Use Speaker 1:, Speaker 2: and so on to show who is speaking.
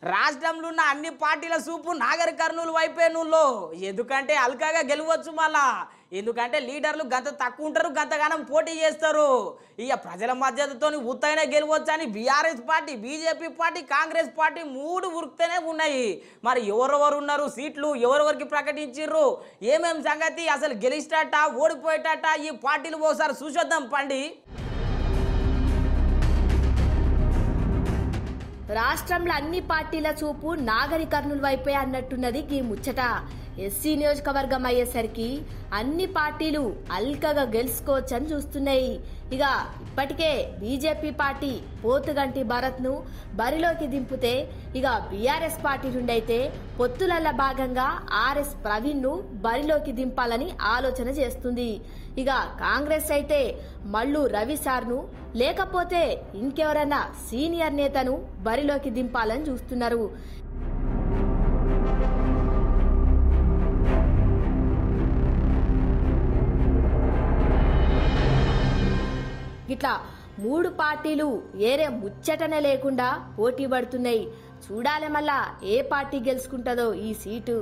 Speaker 1: రాష్ట్రంలో ఉన్న అన్ని పార్టీల చూపు నాగర్ కర్నూలు వైపే నువ్వు ఎందుకంటే అల్కాగా గెలవచ్చు మళ్ళా ఎందుకంటే లీడర్లు గంత తక్కువ ఉంటారు గంతగానం పోటీ చేస్తారు ఇక ప్రజల మద్దతుతో ఉత్తైన గెలవచ్చు అని BRS party BJP party Congress party మూడు ఉరుకుతూనే ఉన్నాయి మరి ఎవరెవరు ఉన్నారు సీట్లు ఎవరెవరికి ప్రకటించారు ఏమేం సంగతి అసలు గెలిచేటట ఓడిపోయేటట ఈ పార్టీలు ఒకసారి చూసొద్దాం పండి
Speaker 2: రాష్ట్రంలో అన్ని పార్టీల చూపు నాగర్ కర్నూలు వైపే అన్నట్టున్నది ఈ ముచ్చట ఎస్సీ నియోజకవర్గం అయ్యేసరికి అన్ని పార్టీలు అల్కగా గెలుచుకోవచ్చని చూస్తున్నాయి ఇక ఇప్పటికే బీజేపీ పార్టీ పోతుగంటి భరత్ ను బరిలోకి దింపితే ఇక బీఆర్ఎస్ పార్టీ నుండి అయితే పొత్తులల్ల భాగంగా ఆర్ఎస్ ప్రవీణ్ ను బరిలోకి దింపాలని ఆలోచన చేస్తుంది ఇక కాంగ్రెస్ అయితే మల్లు రవి సార్ను లేకపోతే ఇంకెవరన్నా సీనియర్ నేతను బరిలోకి దింపాలని చూస్తున్నారు ఇట్లా మూడు పార్టీలు ఏరే ముచ్చటనే లేకుండా పోటీ పడుతున్నాయి చూడాలి మళ్ళా ఏ పార్టీ గెలుచుకుంటుందో ఈ సీటు